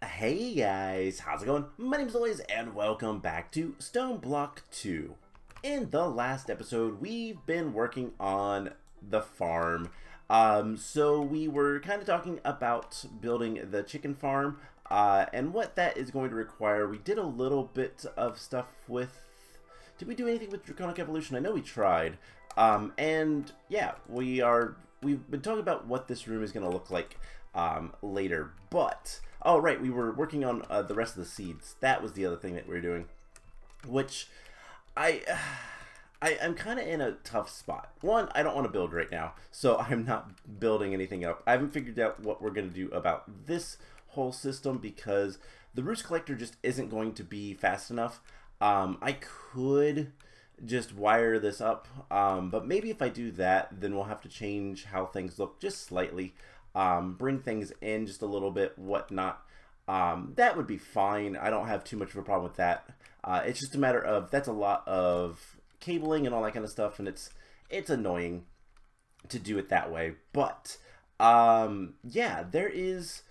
Hey guys, how's it going? My name's Lois and welcome back to Stoneblock 2. In the last episode, we've been working on the farm. So we were kind of talking about building the chicken farm and what that is going to require. We did a little bit of stuff with... Did we do anything with Draconic Evolution? I know we tried. And yeah, we've been talking about what this room is going to look like later, but... Oh, right, we were working on the rest of the seeds. That was the other thing that we were doing, which I, I'm kind of in a tough spot. One, I don't want to build right now, so I'm not building anything up. I haven't figured out what we're going to do about this whole system because the roost collector just isn't going to be fast enough. I could just wire this up, but maybe if I do that, then we'll have to change how things look just slightly. Bring things in just a little bit, whatnot. That would be fine. I don't have too much of a problem with that. It's just a matter of that's a lot of cabling and all that kind of stuff, and it's annoying to do it that way. But yeah, there is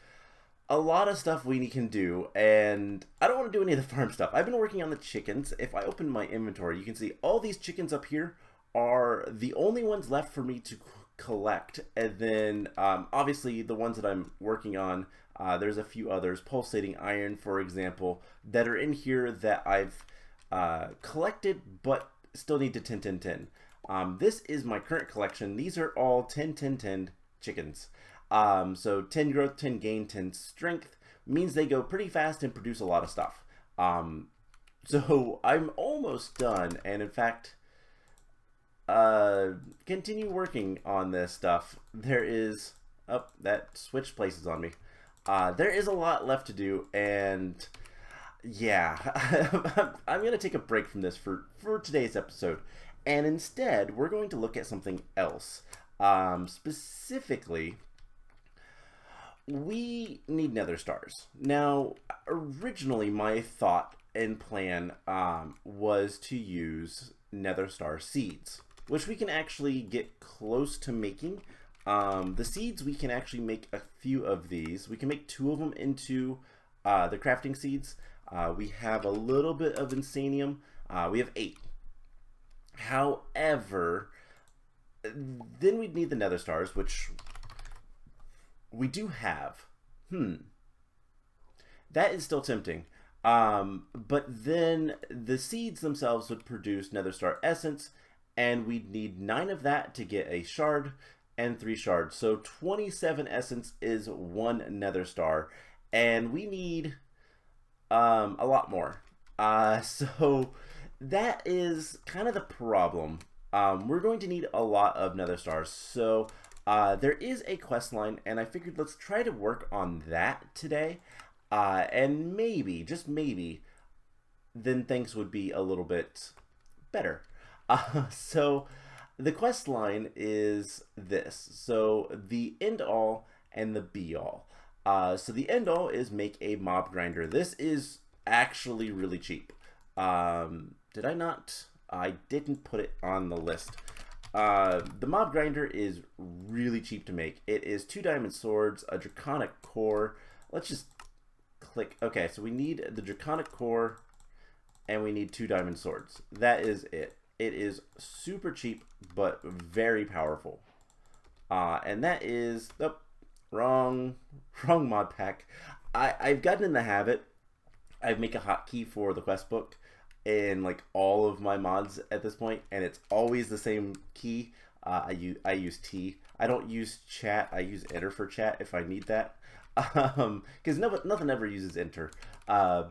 a lot of stuff we can do, and I don't want to do any of the farm stuff. I've been working on the chickens. If I open my inventory, you can see all these chickens up here are the only ones left for me to collect, and then obviously the ones that I'm working on, there's a few others, pulsating iron for example, that are in here that I've collected but still need to 10 this is my current collection. These are all 10 chickens, so 10 growth, 10 gain, 10 strength means they go pretty fast and produce a lot of stuff. So I'm almost done, and in fact continue working on this stuff. There is that switched places on me. There is a lot left to do, and yeah, I'm gonna take a break from this for today's episode, and instead we're going to look at something else. Specifically, we need Nether Stars. Now, originally my thought and plan was to use Nether Star seeds, which we can actually get close to making. The seeds, we can actually make a few of these. We can make 2 of them into the crafting seeds. We have a little bit of insanium. We have 8. However, then we'd need the Nether Stars, which we do have. That is still tempting. But then the seeds themselves would produce Nether Star Essence, and we'd need 9 of that to get a shard and 3 shards. So 27 essence is 1 Nether Star, and we need a lot more. So that is kind of the problem. We're going to need a lot of Nether Stars. So there is a quest line, and I figured let's try to work on that today. And maybe, just maybe, then things would be a little bit better. So the quest line is this. So the end all and the be all. So the end all is make a mob grinder. This is actually really cheap. Did I not? I didn't put it on the list. The mob grinder is really cheap to make. It is 2 diamond swords, a draconic core. Let's just click. Okay, so we need the draconic core and we need 2 diamond swords. That is it. It is super cheap but very powerful. And that is wrong mod pack. I've gotten in the habit. I make a hotkey for the quest book in like all of my mods at this point, and it's always the same key. I use T. I don't use chat. I use enter for chat if I need that. Because nothing ever uses enter. Yeah,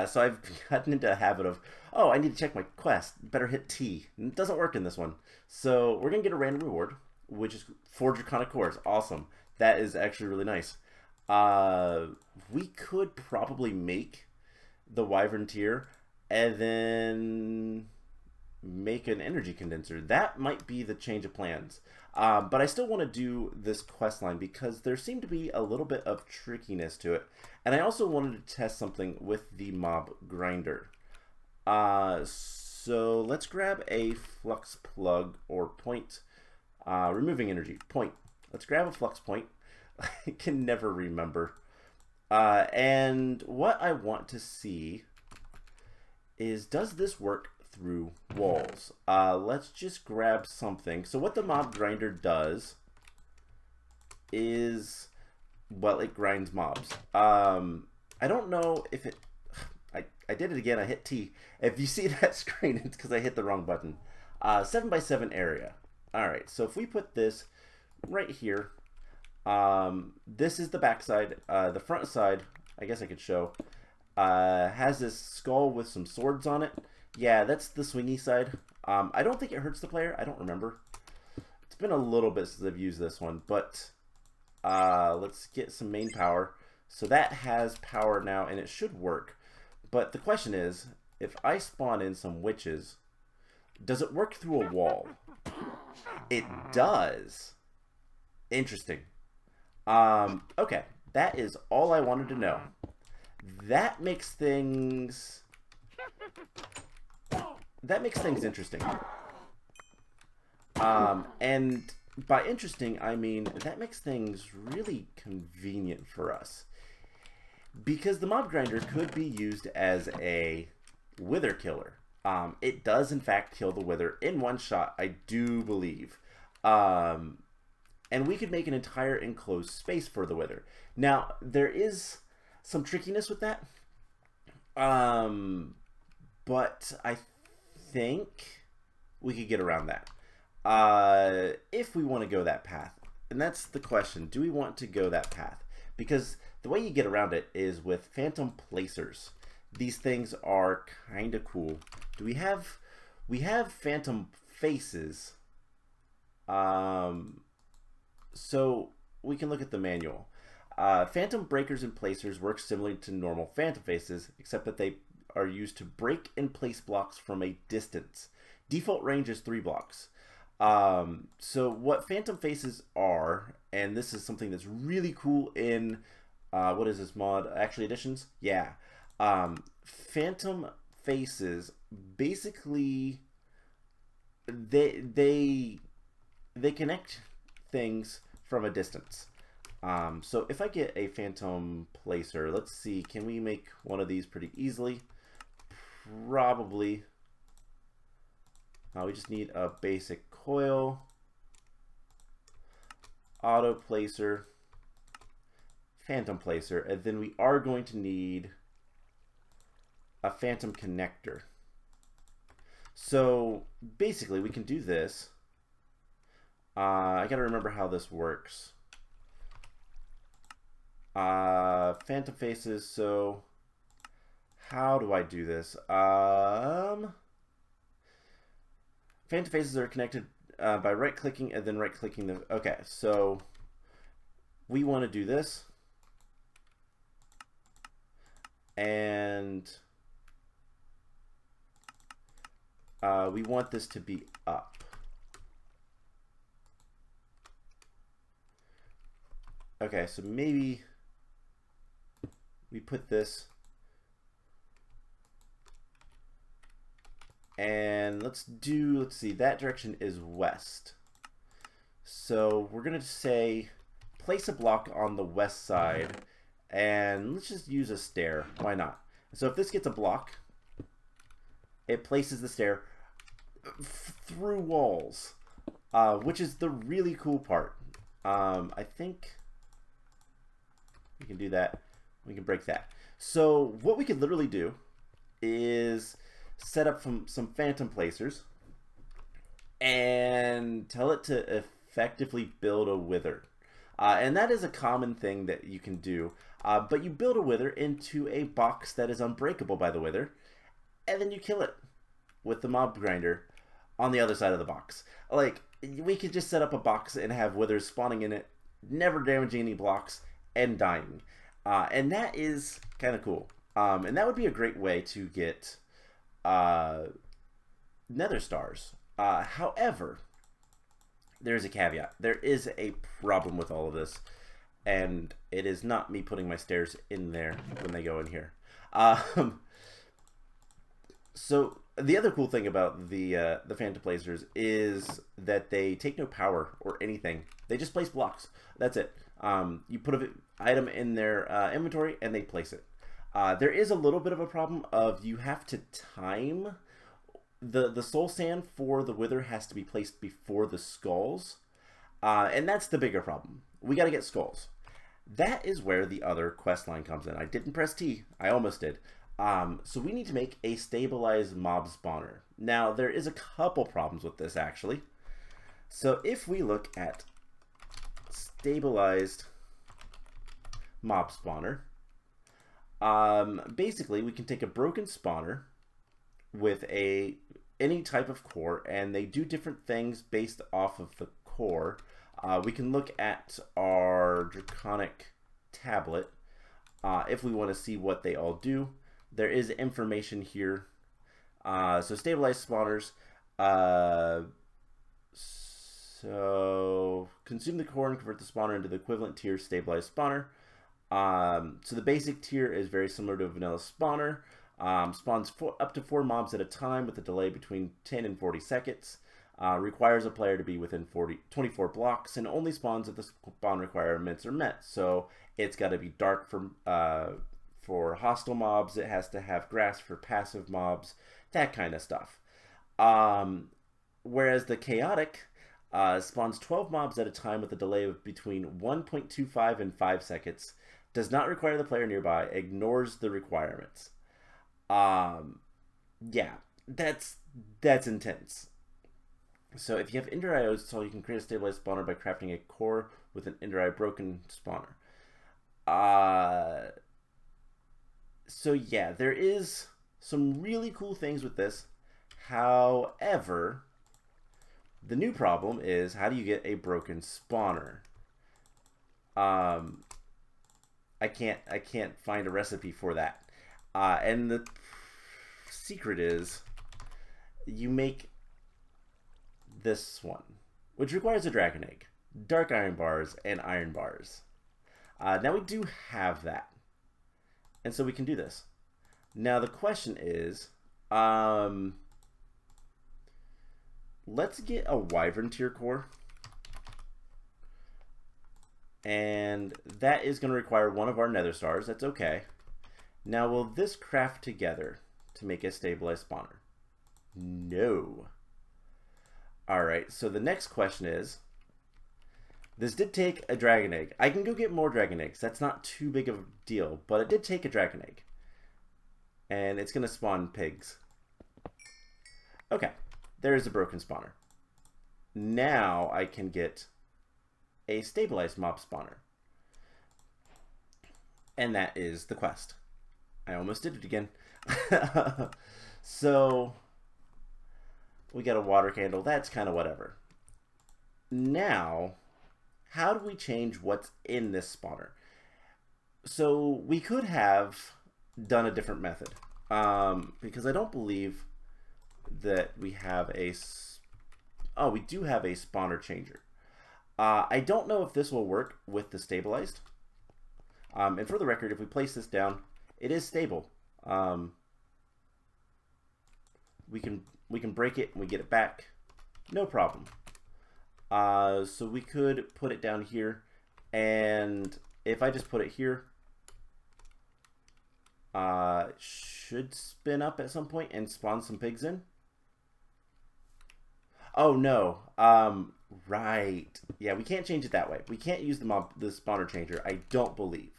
so I've gotten into a habit of, oh, I need to check my quest, better hit T. And it doesn't work in this one. So we're gonna get a random reward, which is 4 draconic cores. Awesome. That is actually really nice. We could probably make the wyvern tier and then make an energy condenser. That might be the change of plans. But I still want to do this quest line because there seemed to be a little bit of trickiness to it. And I also wanted to test something with the mob grinder. So let's grab a flux plug or point. Removing energy, point. Let's grab a flux point. I can never remember. And what I want to see is, does this work through walls? Let's just grab something. So what the mob grinder does is, well, it grinds mobs. I don't know if it... I did it again. I hit T. If you see that screen, it's because I hit the wrong button. 7x7 area. Alright, so if we put this right here, this is the back side. The front side, I guess I could show, has this skull with some swords on it. Yeah, that's the swingy side. I don't think it hurts the player. I don't remember. It's been a little bit since I've used this one, but let's get some main power. So that has power now, and it should work. But the question is, if I spawn in some witches, does it work through a wall? It does. Interesting. Okay, that is all I wanted to know. That makes things interesting. And by interesting, I mean that makes things really convenient for us. Because the mob grinder could be used as a wither killer. It does in fact kill the wither in one shot, I do believe. And we could make an entire enclosed space for the wither. Now, there is some trickiness with that. But I think we could get around that. If we want to go that path. And that's the question. Do we want to go that path? Because the way you get around it is with phantom placers. These things are kind of cool. Do we have phantom faces? So we can look at the manual. Phantom breakers and placers work similarly to normal phantom faces, except that they are used to break and place blocks from a distance. Default range is 3 blocks. So what phantom faces are, and this is something that's really cool in what is this mod? Actually Editions? Yeah. Phantom faces basically they connect things from a distance. So if I get a phantom placer, let's see, can we make one of these pretty easily? Probably. We just need a basic coil, auto placer, phantom placer, and then we are going to need a phantom connector. So basically we can do this. I gotta remember how this works. Phantom faces, so how do I do this? Phantom faces are connected by right-clicking and then right-clicking the... Okay, so we want to do this. And we want this to be up. Okay, so maybe we put this, and let's see, that direction is west. So we're gonna say place a block on the west side, and let's just use a stair. Why not? So if this gets a block, it places the stair through walls, which is the really cool part. I think we can do that. We can break that. So what we could literally do is set up some phantom placers and tell it to effectively build a wither. And that is a common thing that you can do. But you build a wither into a box that is unbreakable by the wither, and then you kill it with the mob grinder on the other side of the box. Like, we could just set up a box and have withers spawning in it, never damaging any blocks, and dying. And that is kind of cool. And that would be a great way to get Nether Stars. However, there's a caveat. There is a problem with all of this, and it is not me putting my stairs in there when they go in here. So the other cool thing about the Phantom Placers is that they take no power or anything. They just place blocks. That's it. You put an item in their inventory and they place it. There is a little bit of a problem of you have to time the soul sand for the wither has to be placed before the skulls, and that's the bigger problem. We got to get skulls. That is where the other quest line comes in. I didn't press T. I almost did. So we need to make a stabilized mob spawner. Now, there is a couple problems with this, actually. So if we look at stabilized mob spawner, basically we can take a broken spawner with any type of core, and they do different things based off of the core. We can look at our Draconic tablet if we want to see what they all do. There is information here. So stabilized spawners. So consume the core and convert the spawner into the equivalent tier stabilized spawner. So the basic tier is very similar to a vanilla spawner. Spawns up to 4 mobs at a time with a delay between 10 and 40 seconds. Requires a player to be within 24 blocks and only spawns if the spawn requirements are met. So it's got to be dark for hostile mobs. It has to have grass for passive mobs, that kind of stuff. Whereas the chaotic spawns 12 mobs at a time with a delay of between 1.25 and 5 seconds. Does not require the player nearby. Ignores the requirements. Yeah, that's intense. So if you have Ender IO installed, you can create a stabilized spawner by crafting a core with an Ender Eye broken spawner. So yeah, there is some really cool things with this. However, the new problem is, how do you get a broken spawner? I can't find a recipe for that. And the secret is you make this one, which requires a dragon egg, dark iron bars, and iron bars. Now we do have that, and so we can do this. Now the question is, let's get a wyvern tier core, and that is going to require one of our nether stars. That's okay. Now will this craft together to make a stabilized spawner? No. Alright, so the next question is, this did take a dragon egg. I can go get more dragon eggs. That's not too big of a deal, but it did take a dragon egg. And it's going to spawn pigs. Okay, there's a broken spawner. Now I can get a stabilized mob spawner. And that is the quest. I almost did it again. So we got a water candle. That's kind of whatever. Now, how do we change what's in this spawner? So we could have done a different method, because I don't believe that we have a... Oh, we do have a spawner changer. I don't know if this will work with the stabilized. And for the record, if we place this down, it is stable. We can break it and we get it back, no problem. So we could put it down here, and if I just put it here, it should spin up at some point and spawn some pigs in. Oh no, right. Yeah, we can't change it that way. We can't use the spawner changer, I don't believe.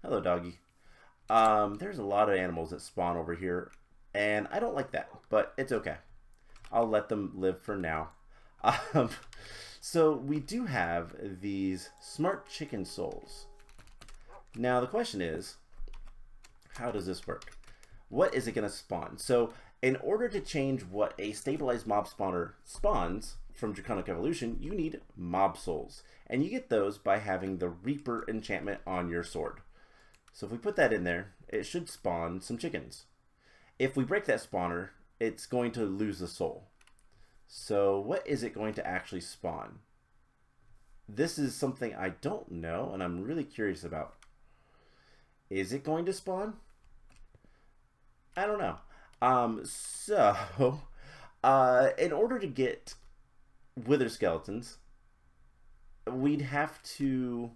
Hello, doggy. There's a lot of animals that spawn over here, and I don't like that, but it's okay. I'll let them live for now. So we do have these smart chicken souls. Now the question is, how does this work? What is it going to spawn? So in order to change what a stabilized mob spawner spawns from Draconic Evolution, you need mob souls. And you get those by having the Reaper enchantment on your sword. So if we put that in there, it should spawn some chickens. If we break that spawner, it's going to lose the soul. So what is it going to actually spawn? This is something I don't know, and I'm really curious about. Is it going to spawn? I don't know. In order to get wither skeletons, we'd have to...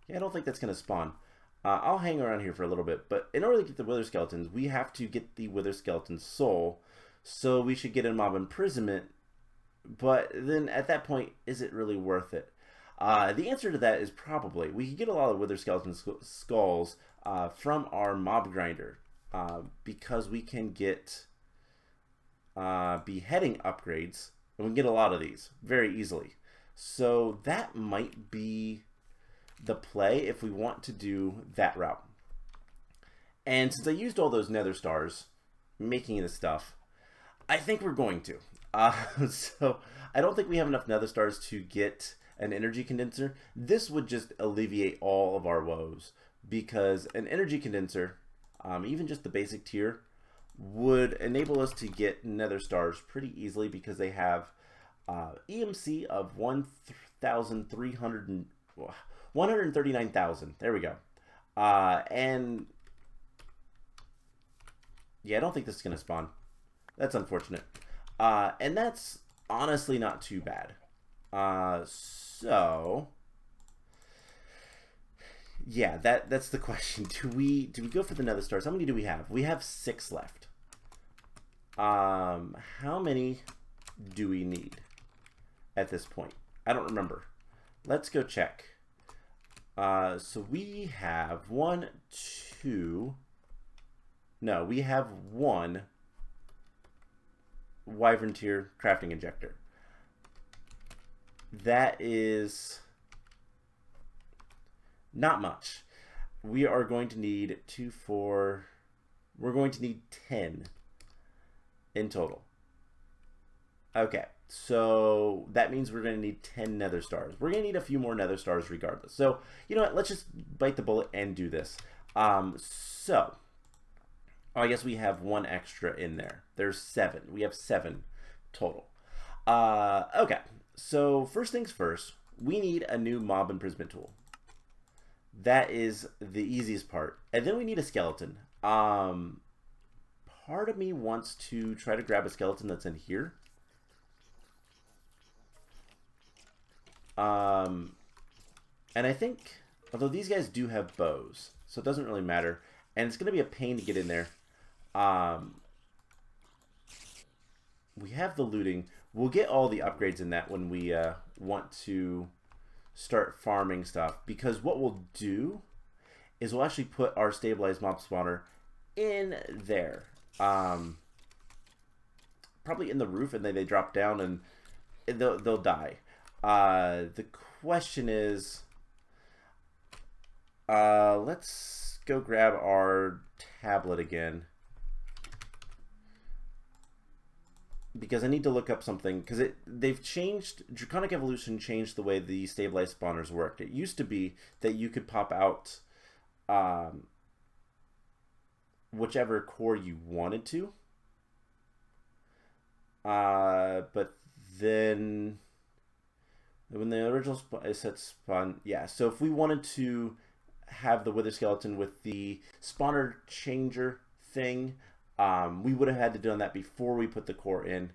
Yeah, I don't think that's going to spawn. I'll hang around here for a little bit, but in order to get the Wither Skeletons, we have to get the Wither Skeleton Soul, so we should get a mob imprisonment, but then at that point, is it really worth it? The answer to that is probably. We can get a lot of Wither Skeleton Skulls from our mob grinder, because we can get beheading upgrades, and we can get a lot of these very easily. So that might be the play if we want to do that route. And since I used all those Nether Stars making this stuff, I think we're going to. So I don't think we have enough Nether Stars to get an energy condenser. This would just alleviate all of our woes, because an energy condenser, even just the basic tier, would enable us to get Nether Stars pretty easily, because they have EMC of 139,000. There we go. And yeah, I don't think this is going to spawn. That's unfortunate. And that's honestly not too bad. So yeah, that's the question. Do we go for the Nether Stars? How many do we have? We have 6 left. How many do we need at this point? I don't remember. Let's go check. So we have we have 1 Wyvern tier crafting injector. That is not much. We are going to need we're going to need 10 in total. Okay, so that means we're going to need 10 Nether Stars. We're going to need a few more Nether Stars regardless. So, you know what, let's just bite the bullet and do this. I guess we have 1 extra in there. There's 7. We have 7 total. Okay, so first things first, we need a new mob imprisonment tool. That is the easiest part. And then we need a skeleton. Part of me wants to try to grab a skeleton that's in here. And I think, although these guys do have bows, so it doesn't really matter. And it's going to be a pain to get in there. We have the looting. We'll get all the upgrades in that when we want to start farming stuff, because what we'll do is we'll actually put our stabilized mob spawner in there, probably in the roof, and then they drop down and they'll die. The question is, let's go grab our tablet again, because I need to look up something, because they've changed. Draconic Evolution changed the way the stabilized spawners worked. It used to be that you could pop out whichever core you wanted to, but then when the original set spawn, yeah, so if we wanted to have the Wither Skeleton with the spawner changer thing, we would have had to do that before we put the core in.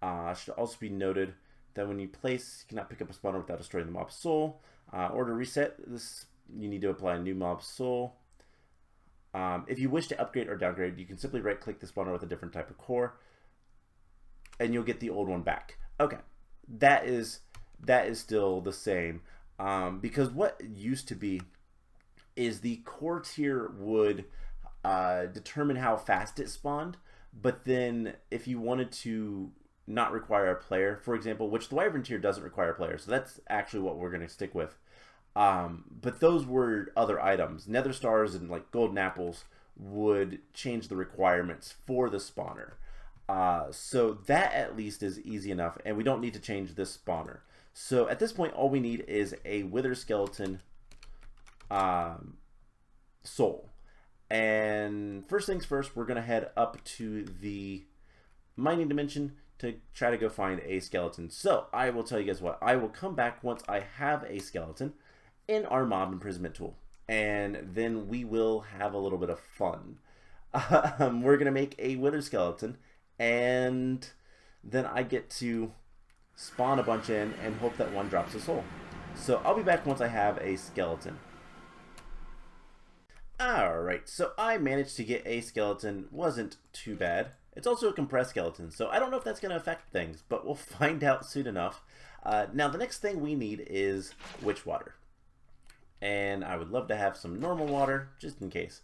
It should also be noted that when you place, you cannot pick up a spawner without destroying the mob soul. Or to reset this, you need to apply a new mob soul. If you wish to upgrade or downgrade, you can simply right click the spawner with a different type of core, and you'll get the old one back. Okay, that is still the same, because what used to be is the core tier would determine how fast it spawned, but then if you wanted to not require a player, for example, which the Wyvern tier doesn't require a player, so that's actually what we're going to stick with. But those were other items. Nether Stars and like golden apples would change the requirements for the spawner. So that at least is easy enough, and we don't need to change this spawner. So at this point, all we need is a Wither Skeleton soul. And first things first, we're going to head up to the mining dimension to try to go find a skeleton. So I will tell you guys what, I will come back once I have a skeleton in our mob imprisonment tool, and then we will have a little bit of fun. We're going to make a Wither Skeleton, and then I get to spawn a bunch in and hope that one drops a soul. So I'll be back once I have a skeleton. Alright, so I managed to get a skeleton. Wasn't too bad. It's also a compressed skeleton, so I don't know if that's going to affect things, but we'll find out soon enough. Now the next thing we need is witch water. And I would love to have some normal water, just in case.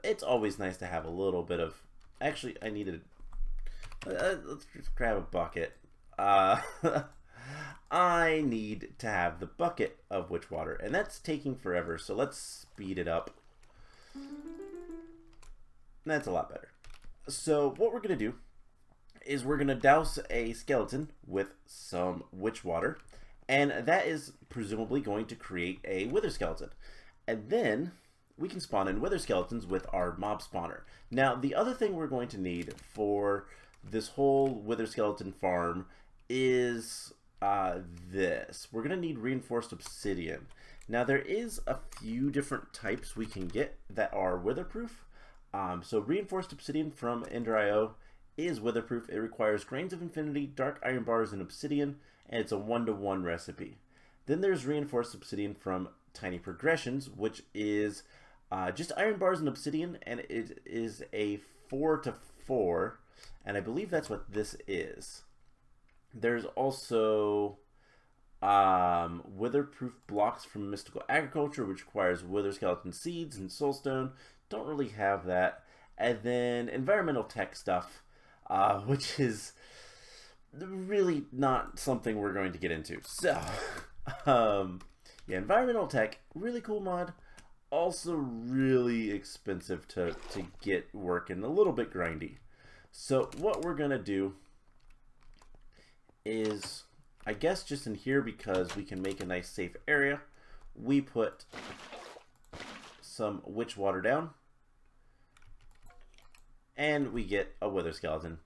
It's always nice to have a little bit of... Actually, I needed... let's just grab a bucket. I need to have the bucket of witch water, and that's taking forever, so let's speed it up. That's a lot better. So what we're going to do is we're going to douse a skeleton with some witch water, and that is presumably going to create a wither skeleton. And then we can spawn in wither skeletons with our mob spawner. Now, the other thing we're going to need for this whole wither skeleton farm is this. We're going to need reinforced obsidian. Now, there is a few different types we can get that are witherproof. So reinforced obsidian from Ender.io is witherproof. It requires grains of infinity, dark iron bars, and obsidian, and it's a 1-to-1 recipe. Then there's reinforced obsidian from Tiny Progressions, which is just iron bars and obsidian, and it is a 4-to-4, and I believe that's what this is. There's also witherproof blocks from Mystical Agriculture, which requires wither skeleton seeds and soulstone. Don't really have that. And then environmental tech stuff, which is really not something we're going to get into. So, yeah, environmental tech, really cool mod. Also really expensive to get working, a little bit grindy. So what we're going to do is, I guess just in here, because we can make a nice safe area, we put some witch water down, and we get a wither skeleton.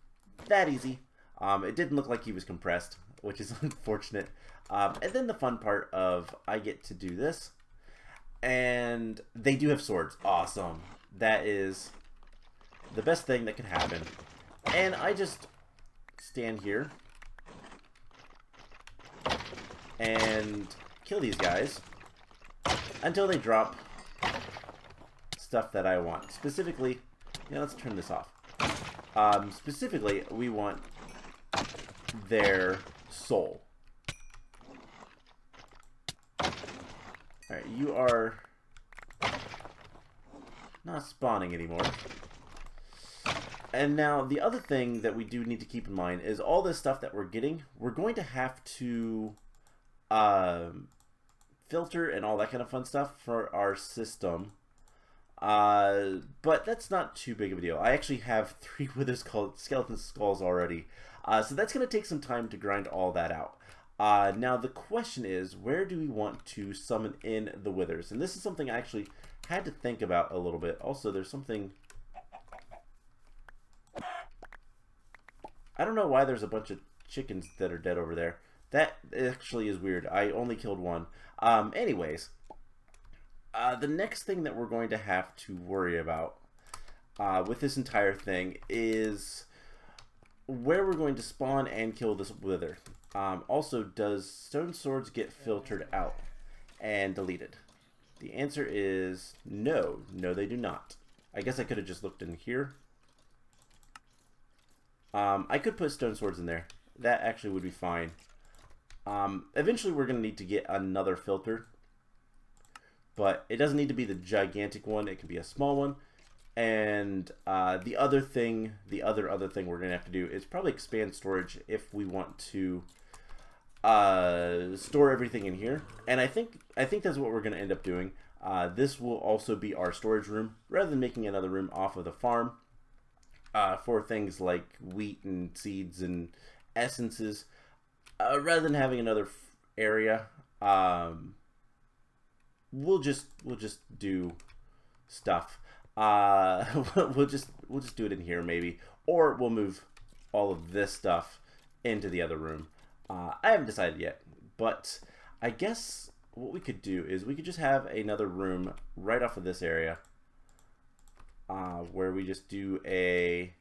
That easy. It didn't look like he was compressed, which is unfortunate. And then the fun part of I get to do this, and they do have swords. Awesome. That is the best thing that could happen. And I just stand here and kill these guys until they drop stuff that I want. Specifically, yeah, let's turn this off. Specifically, we want their soul. Alright, you are not spawning anymore. And now, the other thing that we do need to keep in mind is all this stuff that we're getting, we're going to have to filter and all that kind of fun stuff for our system. But that's not too big of a deal. I actually have 3 wither skeleton skulls already. So that's going to take some time to grind all that out. Now the question is, where do we want to summon in the withers? And this is something I actually had to think about a little bit. Also, there's something... I don't know why there's a bunch of chickens that are dead over there. That actually is weird. I only killed one. Anyways, the next thing that we're going to have to worry about with this entire thing is where we're going to spawn and kill this wither. Also, does stone swords get filtered out and deleted? The answer is no. No, they do not. I guess I could have just looked in here. I could put stone swords in there. That actually would be fine. Eventually we're going to need to get another filter. But it doesn't need to be the gigantic one. It can be a small one. And the other thing we're going to have to do is probably expand storage if we want to store everything in here. And I think that's what we're going to end up doing. This will also be our storage room, rather than making another room off of the farm for things like wheat and seeds and essences. Rather than having another area, we'll just do stuff. We'll just do it in here maybe, or we'll move all of this stuff into the other room. I haven't decided yet, but I guess what we could do is we could just have another room right off of this area, where we just do a...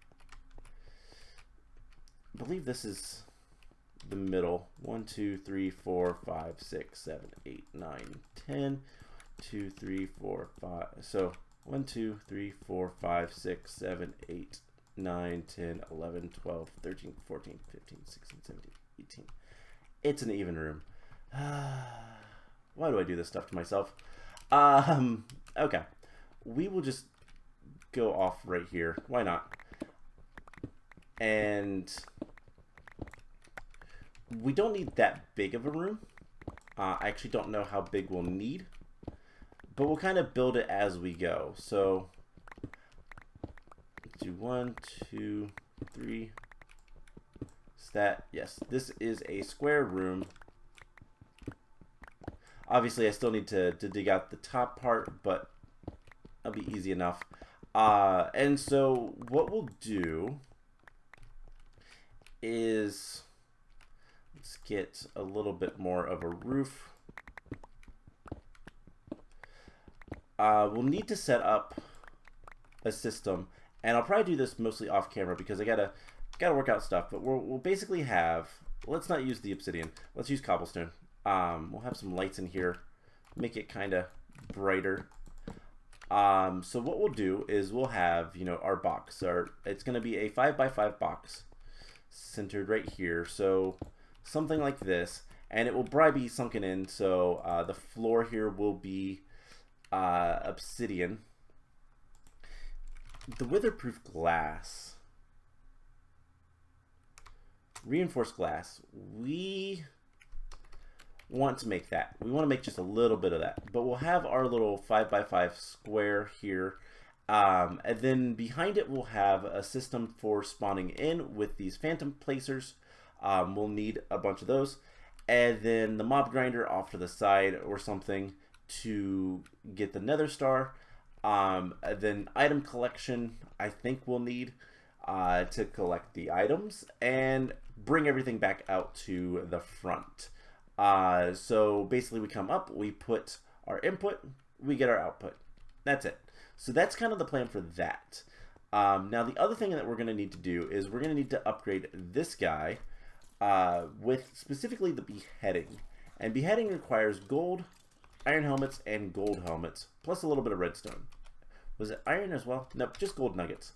I believe this is... the middle. 1, 2, 3, 4, 5, 6, 7, 8, 9, 10. 2, 3, 4, 5. So 1, 2, 3, 4, 5, 6, 7, 8, 9, 10, 11, 12, 13, 14, 15, 16, 17, 18. It's an even room. Why do I do this stuff to myself? Okay. We will just go off right here. Why not? And we don't need that big of a room. I actually don't know how big we'll need, but we'll kind of build it as we go. So let's do 1, 2, 3. Is that, yes, this is a square room. Obviously, I still need to dig out the top part, but that'll be easy enough. And so what we'll do is let's get a little bit more of a roof. We'll need to set up a system, and I'll probably do this mostly off camera because I gotta work out stuff. But we'll basically have, let's not use the obsidian. Let's use cobblestone. We'll have some lights in here, make it kind of brighter. So what we'll do is we'll have, you know, our box. It's going to be a 5x5 box centered right here. So something like this, and it will probably be sunken in. So the floor here will be obsidian. The weatherproof glass, reinforced glass, we want to make that. We want to make just a little bit of that, but we'll have our little 5x5 square here, and then behind it we'll have a system for spawning in with these phantom placers. We'll need a bunch of those, and then the mob grinder off to the side or something to get the Nether Star. And then item collection, I think we'll need to collect the items and bring everything back out to the front. So basically we come up, we put our input, we get our output. That's it. So that's kind of the plan for that. Now the other thing that we're going to need to do is we're going to need to upgrade this guy with specifically the beheading. And beheading requires gold, iron helmets, and gold helmets, plus a little bit of redstone. Was it iron as well? Nope, just gold nuggets.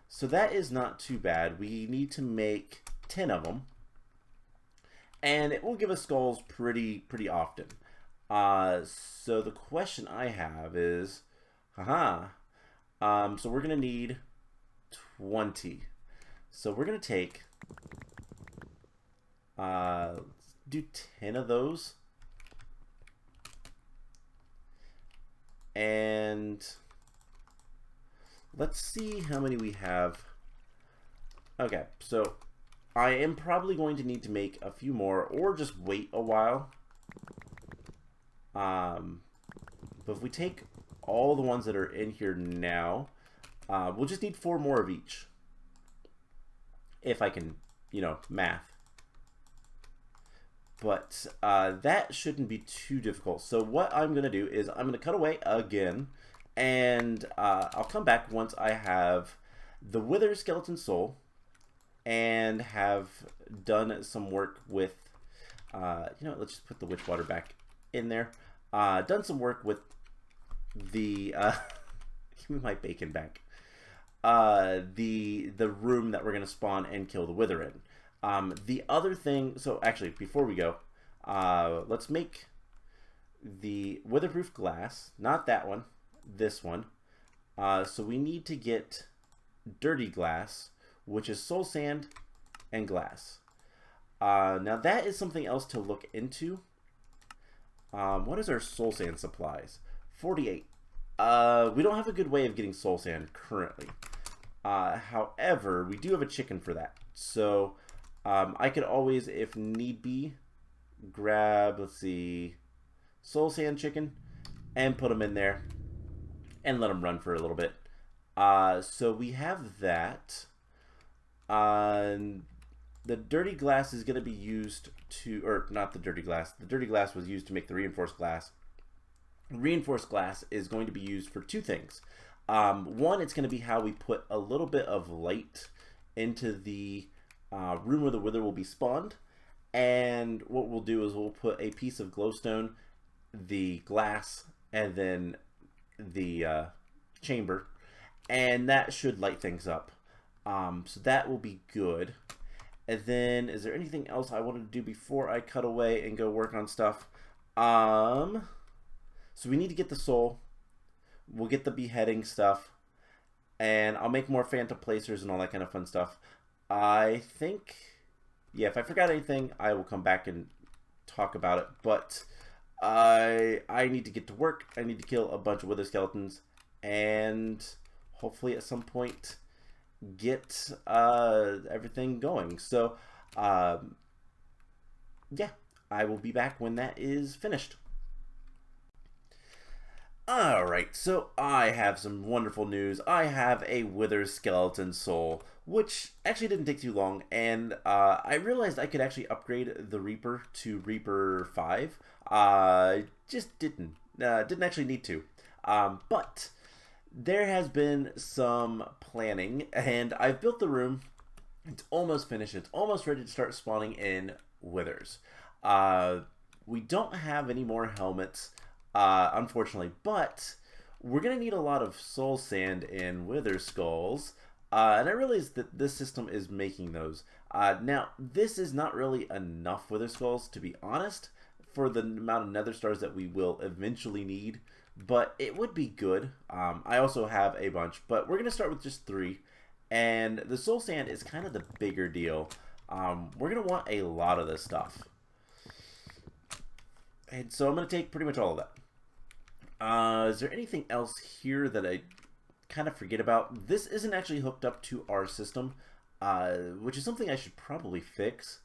So that is not too bad. We need to make 10 of them. And it will give us skulls pretty often. So the question I have is, so we're gonna need 20. So we're gonna take, let's do 10 of those, and let's see how many we have. Okay, so I am probably going to need to make a few more or just wait a while. But if we take all the ones that are in here now, we'll just need 4 more of each. If I can, you know, math. But that shouldn't be too difficult. So what I'm going to do is I'm going to cut away again. And I'll come back once I have the Wither Skeleton Soul and have done some work with, you know, let's just put the witch water back in there. Done some work with the, give me my bacon back. The room that we're going to spawn and kill the Wither in. The other thing, so actually before we go, let's make the weatherproof glass, not that one, this one. So we need to get dirty glass, which is soul sand and glass. Now that is something else to look into. What is our soul sand supplies? 48. We don't have a good way of getting soul sand currently. However, we do have a chicken for that. So I could always, if need be, grab, let's see, soul sand chicken and put them in there and let them run for a little bit. So we have that. The dirty glass is going to be used to, or not the dirty glass. The dirty glass was used to make the reinforced glass. Reinforced glass is going to be used for 2 things. One, it's going to be how we put a little bit of light into the room where the wither will be spawned. And what we'll do is we'll put a piece of glowstone, the glass, and then the chamber, and that should light things up. So that will be good. And then, is there anything else I wanted to do before I cut away and go work on stuff? So we need to get the soul. We'll get the beheading stuff. And I'll make more phantom placers and all that kind of fun stuff. I think, yeah, if I forgot anything, I will come back and talk about it. But I need to get to work. I need to kill a bunch of wither skeletons. And hopefully at some point get everything going. So, yeah, I will be back when that is finished. Alright, so I have some wonderful news. I have a wither skeleton soul, which actually didn't take too long, and I realized I could actually upgrade the Reaper to Reaper 5. Just didn't actually need to. But there has been some planning, and I've built the room. It's almost finished. It's almost ready to start spawning in withers. We don't have any more helmets, unfortunately, but we're going to need a lot of soul sand and wither skulls, and I realize that this system is making those. Now, this is not really enough wither skulls, to be honest, for the amount of nether stars that we will eventually need, but it would be good. I also have a bunch, but we're going to start with just 3, and the soul sand is kind of the bigger deal. We're going to want a lot of this stuff. And so I'm going to take pretty much all of that. Is there anything else here that I kind of forget about? This isn't actually hooked up to our system, which is something I should probably fix,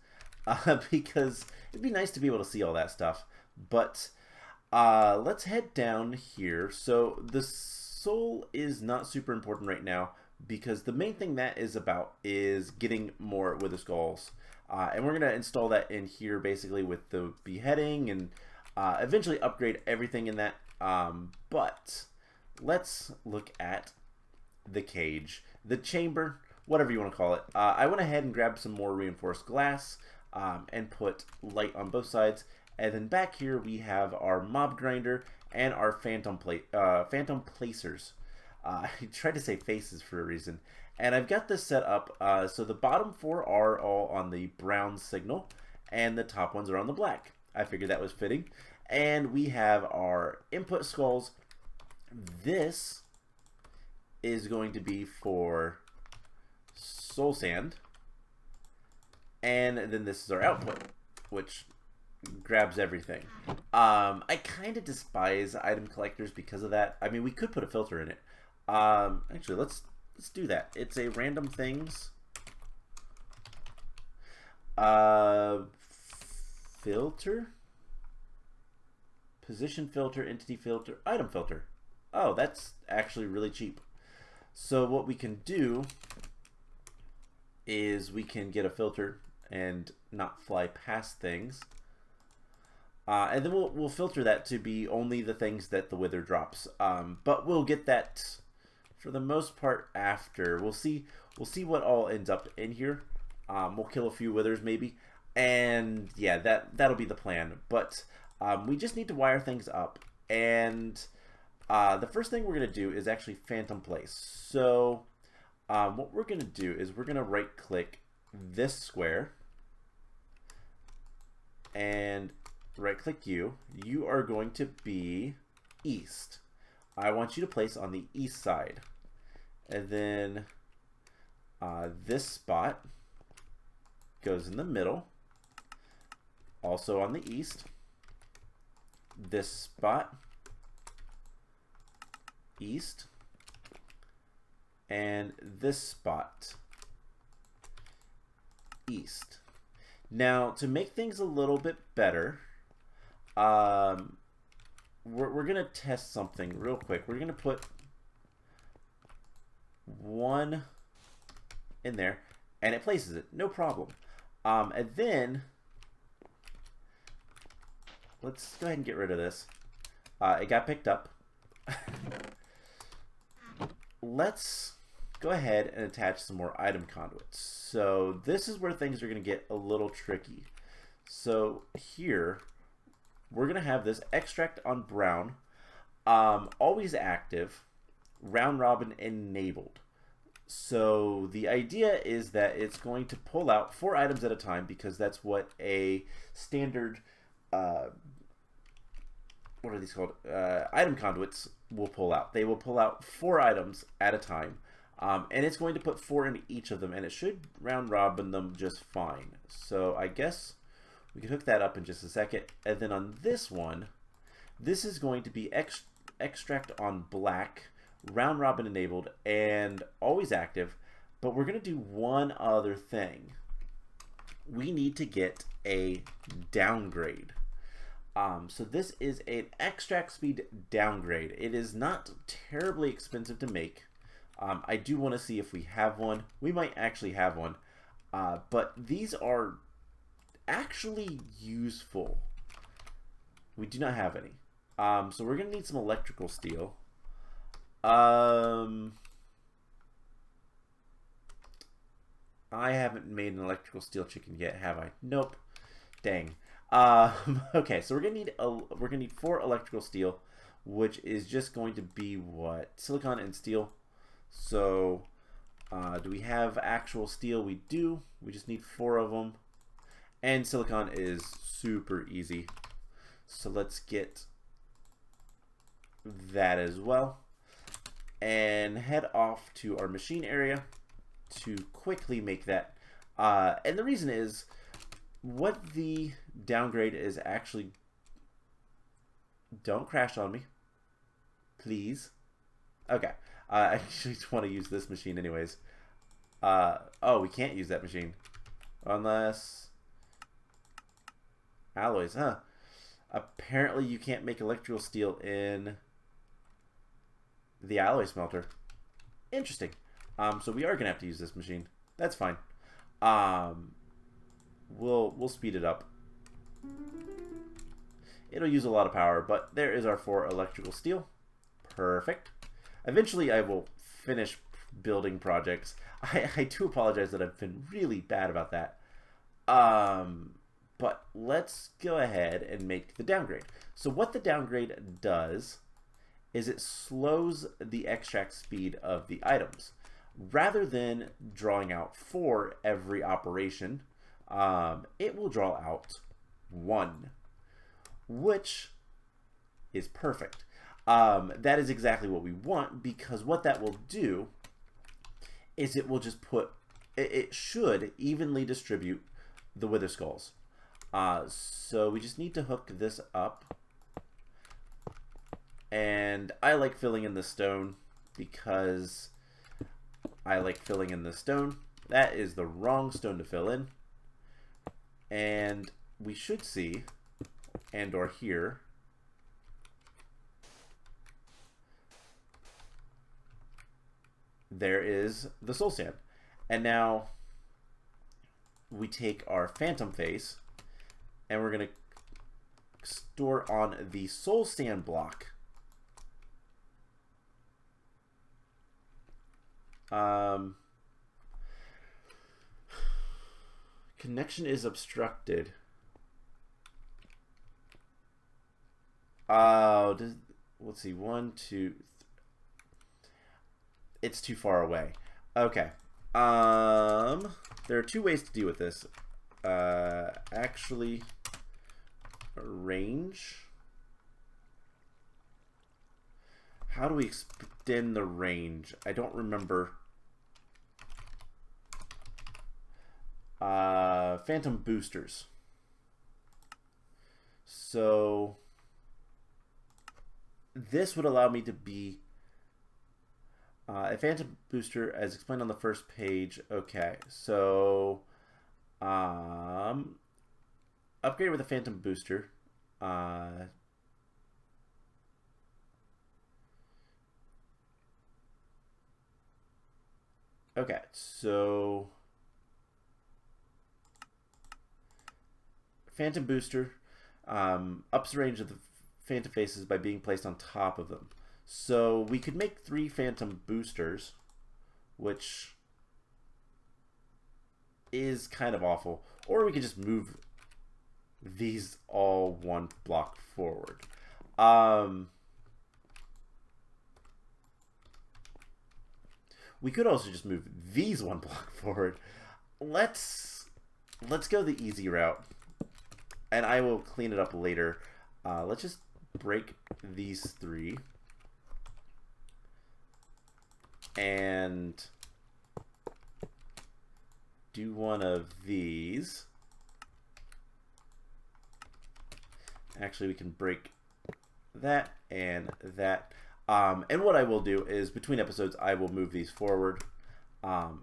because it'd be nice to be able to see all that stuff. But let's head down here. So the soul is not super important right now, because the main thing that is about is getting more wither skulls. And we're going to install that in here basically with the beheading and eventually upgrade everything in that. But let's look at the cage, the chamber, whatever you want to call it. I went ahead and grabbed some more reinforced glass and put light on both sides. And then back here we have our mob grinder and our phantom placers. I tried to say faces for a reason. And I've got this set up so the bottom 4 are all on the brown signal and the top ones are on the black. I figured that was fitting. And we have our input skulls. This is going to be for soul sand. And then this is our output, which grabs everything. I kind of despise item collectors because of that. I mean, we could put a filter in it. Actually, let's do that. It's a random things filter, position filter, entity filter, item filter. Oh, that's actually really cheap. So what we can do is we can get a filter and not fly past things. And then we'll filter that to be only the things that the wither drops. But we'll get that for the most part after. We'll see what all ends up in here. We'll kill a few withers maybe. And yeah, that'll be the plan. But we just need to wire things up. And the first thing we're going to do is actually phantom place. So what we're going to do is we're going to right click this square and right click you. You are going to be east. I want you to place on the east side. And then this spot goes in the middle, also on the east. This spot, east. And this spot, east. Now, to make things a little bit better, we're going to test something real quick. We're going to put 1 in there, and it places it, no problem. And then, let's go ahead and get rid of this. It got picked up. Let's go ahead and attach some more item conduits. So this is where things are going to get a little tricky. So here, we're going to have this extract on brown, always active, round robin enabled. So the idea is that it's going to pull out 4 items at a time, because that's what a standard, what are these called? Item conduits will pull out. They will pull out 4 items at a time. And it's going to put 4 in each of them, and it should round robin them just fine. So I guess we can hook that up in just a second. And then on this one, this is going to be extract on black, round robin enabled, and always active. But we're going to do one other thing. We need to get a downgrade. So this is an extract speed downgrade. It is not terribly expensive to make. I do want to see if we have one. We might actually have one. But these are actually useful. We do not have any. So we're going to need some electrical steel. I haven't made an electrical steel chicken yet, have I? Nope. Dang. Okay, so we're gonna need 4 electrical steel, which is just going to be what? Silicon and steel. So do we have actual steel? We do. We just need 4 of them. And silicon is super easy. So let's get that as well. And head off to our machine area to quickly make that. And the reason is, what the downgrade is actually... Don't crash on me. Please. Okay. I actually just want to use this machine anyways. Oh, we can't use that machine. Unless... Alloys, huh? Apparently you can't make electrical steel in the alloy smelter. Interesting. So we are going to have to use this machine. That's fine. We'll speed it up. It'll use a lot of power, but there is our 4 electrical steel. Perfect. Eventually I will finish building projects. I do apologize that I've been really bad about that. But let's go ahead and make the downgrade. So what the downgrade does is it slows the extract speed of the items. Rather than drawing out 4 every operation, it will draw out 1, which is perfect. That is exactly what we want, because what that will do is it will just it should evenly distribute the wither skulls. So we just need to hook this up. And I like filling in the stone because I like filling in the stone. That is the wrong stone to fill in. And we should see, and or hear, there is the soul sand. And now we take our phantom face and we're going to store on the soul sand block. Connection is obstructed. Let's see, 1, 2. It's too far away. Okay. There are 2 ways to deal with this. Actually, range. How do we extend the range? I don't remember. Phantom boosters. So this would allow me to be a phantom booster as explained on the first page. Okay, so upgrade with a phantom booster. Okay, so phantom booster ups the range of the phantom faces by being placed on top of them. So we could make 3 phantom boosters, which is kind of awful. Or we could just move these all one block forward. We could also just move these one block forward. Let's go the easy route, and I will clean it up later. Let's just break these 3 and do one of these. Actually, we can break that and that. And what I will do is, between episodes, I will move these forward.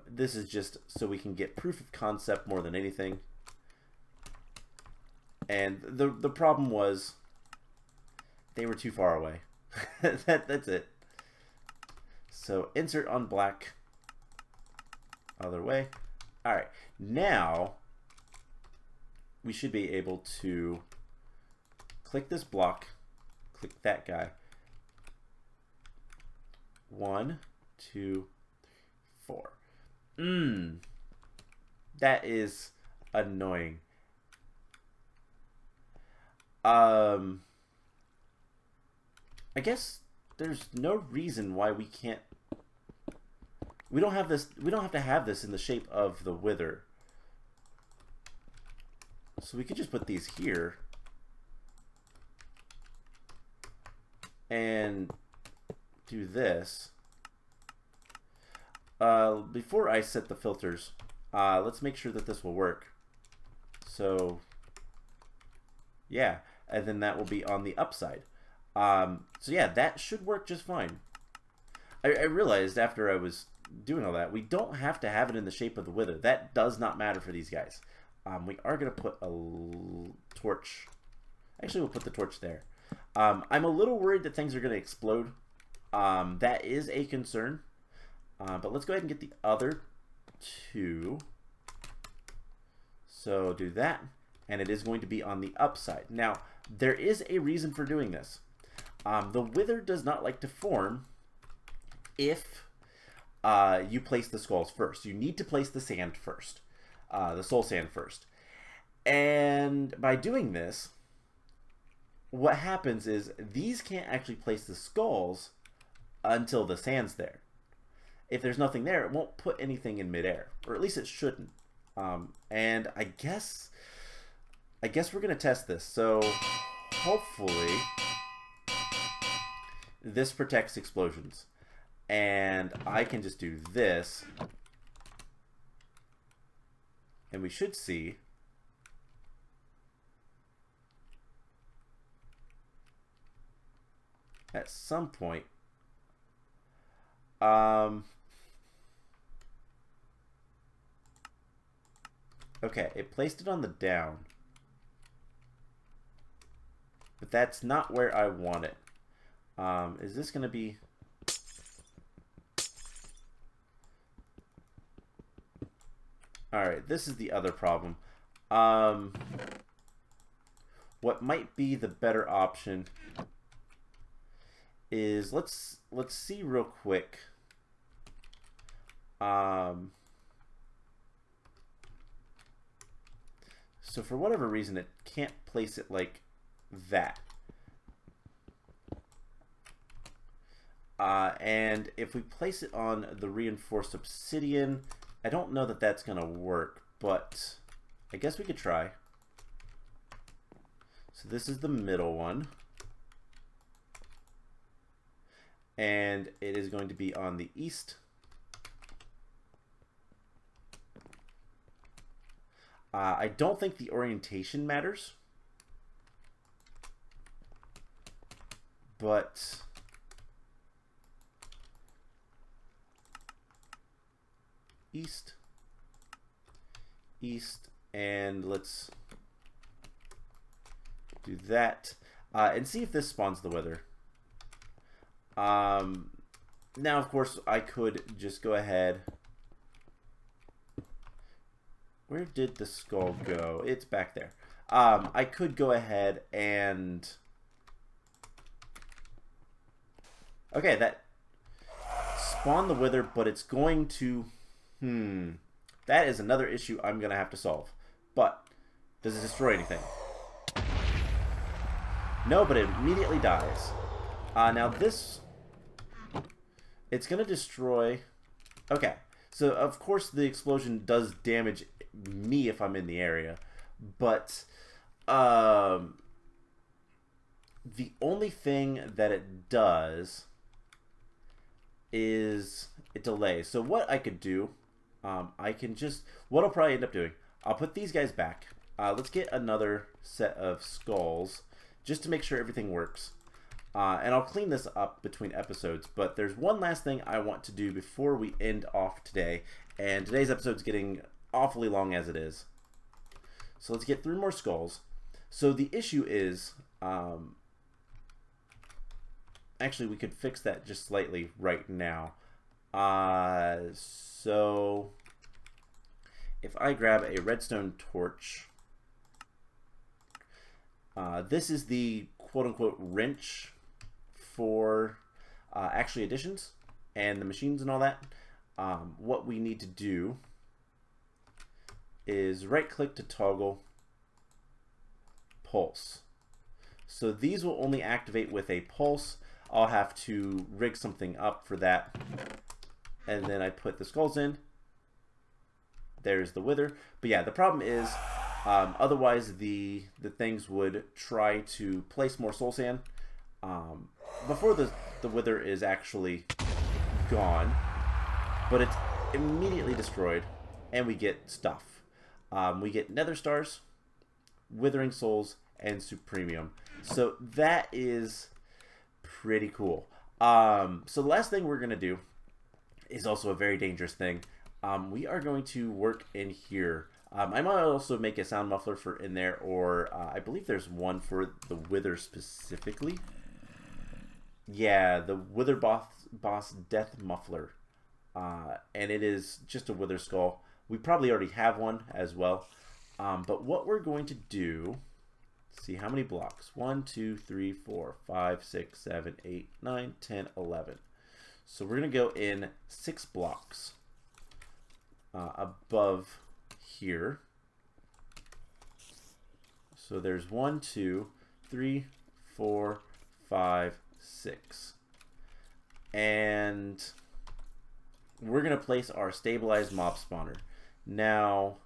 This is just so we can get proof of concept more than anything. And the problem was they were too far away. That's it. So insert on black. Other way. Alright, now we should be able to click this block, click that guy. 1, 2, 4. That is annoying. I guess there's no reason why we can't. We don't have this. We don't have to have this in the shape of the wither. So we could just put these here and do this. Before I set the filters, let's make sure that this will work. So yeah, and then that will be on the upside. So yeah, that should work just fine. I realized after I was doing all that, we don't have to have it in the shape of the wither. That does not matter for these guys. We are going to put a torch. Actually, we'll put the torch there. I'm a little worried that things are going to explode. That is a concern. But let's go ahead and get the other 2. So do that. And it is going to be on the upside. Now, there is a reason for doing this. The wither does not like to form if you place the skulls first. You need to place the sand first. The soul sand first. And by doing this, what happens is these can't actually place the skulls until the sand's there. If there's nothing there, it won't put anything in midair, or at least it shouldn't. And I guess we're gonna test this. So hopefully this protects explosions, and I can just do this, and we should see at some point. Okay, it placed it on the down, but that's not where I want it. Is this going to be... Alright, this is the other problem. What might be the better option is, let's see real quick. So for whatever reason, it can't place it like that. And if we place it on the reinforced obsidian, I don't know that that's going to work, but I guess we could try. So this is the middle one. And it is going to be on the east. I don't think the orientation matters, but east, and let's do that, and see if this spawns the wither. Now, of course, I could just go ahead. Where did the skull go? It's back there. I could go ahead and... Okay, that spawned the wither, but it's going to... That is another issue I'm going to have to solve. But, does it destroy anything? No, but it immediately dies. Now this... It's going to destroy... Okay. So, of course, the explosion does damage me if I'm in the area. But... the only thing that it does is it delays. So what I could do, I can just... What I'll probably end up doing, I'll put these guys back. Let's get another set of skulls just to make sure everything works. And I'll clean this up between episodes, but there's one last thing I want to do before we end off today, and today's episode's getting awfully long as it is. So let's get 3 more skulls. So the issue is, actually we could fix that just slightly right now. So if I grab a redstone torch, this is the quote-unquote wrench for actually additions and the machines and all that. What we need to do is right-click to toggle pulse. So these will only activate with a pulse. I'll have to rig something up for that. And then I put the skulls in. There's the wither. But yeah, the problem is otherwise the things would try to place more soul sand before the wither is actually gone. But it's immediately destroyed and we get stuff. We get Nether Stars, Withering Souls, and Supremium. So that is pretty cool. So the last thing we're going to do is also a very dangerous thing. We are going to work in here. I might also make a sound muffler for in there, or I believe there's one for the Wither specifically. Yeah, the Wither Boss Death Muffler. And it is just a Wither Skull. We probably already have one as well. But what we're going to do... See how many blocks? 1, 2, 3, 4, 5, 6, 7, 8, 9, 10, 11. So we're going to go in 6 blocks above here. So there's 1, 2, 3, 4, 5, 6. And we're going to place our stabilized mob spawner. Now...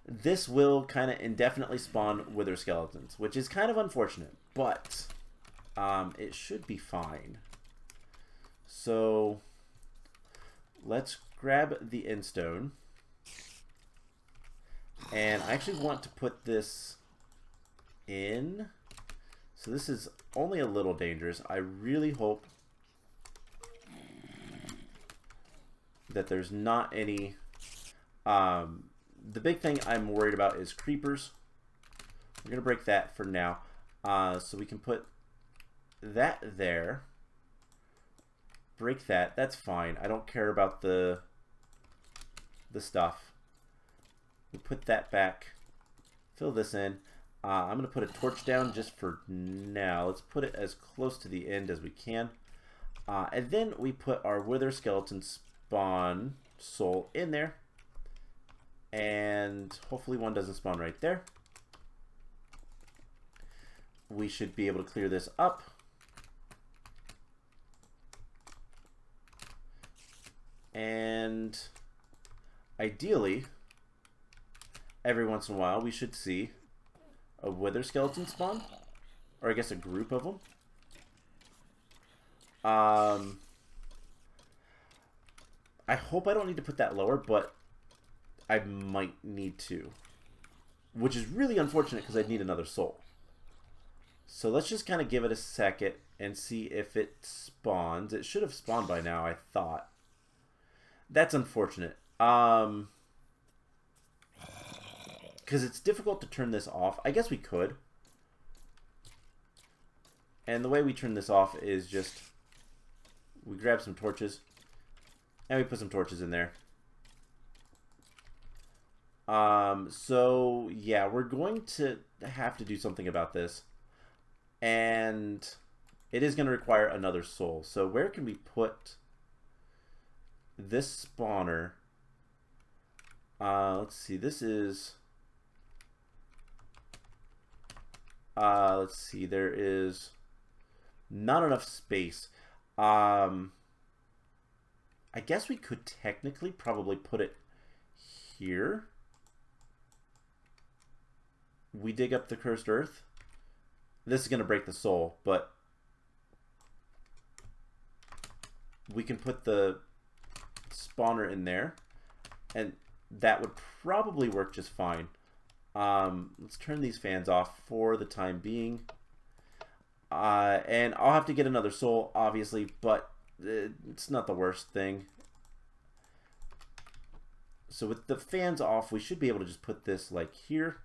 This will kind of indefinitely spawn wither skeletons, which is kind of unfortunate, but it should be fine. So let's grab the endstone, and I actually want to put this in. So this is only a little dangerous. I really hope that there's not any... the big thing I'm worried about is creepers. We're going to break that for now. So we can put that there. Break that. That's fine. I don't care about the stuff. We put that back. Fill this in. I'm going to put a torch down just for now. Let's put it as close to the end as we can. And then we put our wither skeleton spawn soul in there. And hopefully one doesn't spawn right there. We should be able to clear this up. And ideally, every once in a while, we should see a wither skeleton spawn. Or I guess a group of them. I hope I don't need to put that lower, but I might need to. Which is really unfortunate because I'd need another soul. So let's just kind of give it a second and see if it spawns. It should have spawned by now, I thought. That's unfortunate. Because it's difficult to turn this off. I guess we could. And the way we turn this off is just... We grab some torches. And we put some torches in there. So yeah, we're going to have to do something about this, and it is going to require another soul. So where can we put this spawner? Let's see, this is Let's see. There is not enough space. I guess we could technically probably put it here. We dig up the cursed earth. This is going to break the soul, but we can put the spawner in there, and that would probably work just fine. Let's turn these fans off for the time being. And I'll have to get another soul, obviously, but it's not the worst thing. So with the fans off, we should be able to just put this like here.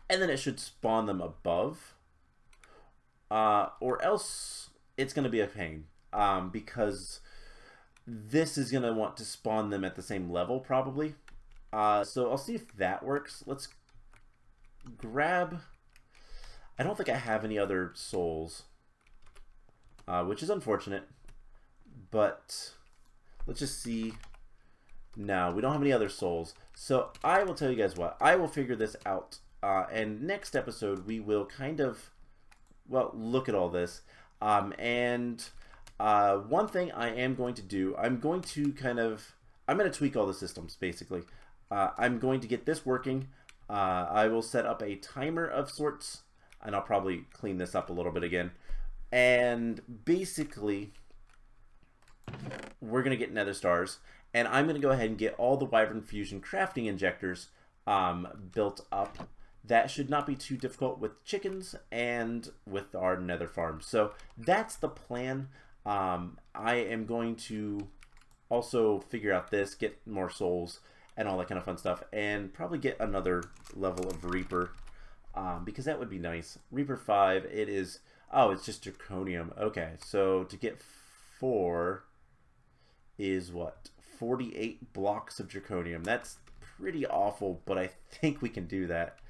And then it should spawn them above. Or else it's going to be a pain. Because this is going to want to spawn them at the same level, probably. So I'll see if that works. Let's grab... I don't think I have any other souls, which is unfortunate, but let's just see. No, we don't have any other souls. So I will tell you guys what, I will figure this out, and next episode we will kind of, well, look at all this, and one thing I am going to do, I'm going to tweak all the systems, basically. I'm going to get this working. I will set up a timer of sorts, and I'll probably clean this up a little bit again. And basically, we're going to get Nether Stars. And I'm going to go ahead and get all the Wyvern Fusion crafting injectors built up. That should not be too difficult with chickens and with our Nether farm. So that's the plan. I am going to also figure out this, get more souls, and all that kind of fun stuff. And probably get another level of Reaper. Because that would be nice. Reaper 5, it is... Oh, it's just Draconium. Okay, so to get 4 is what? 48 blocks of Draconium. That's pretty awful, but I think we can do that.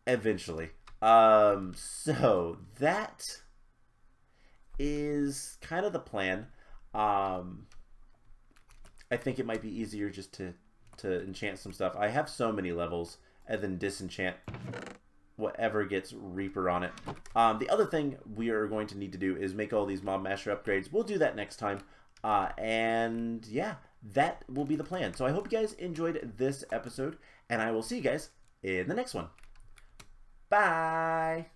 Eventually. So that is kind of the plan. I think it might be easier just to enchant some stuff. I have so many levels, and then disenchant whatever gets Reaper on it. The other thing we are going to need to do is make all these Mob Masher upgrades. We'll do that next time. And yeah, that will be the plan. So I hope you guys enjoyed this episode, and I will see you guys in the next one. Bye!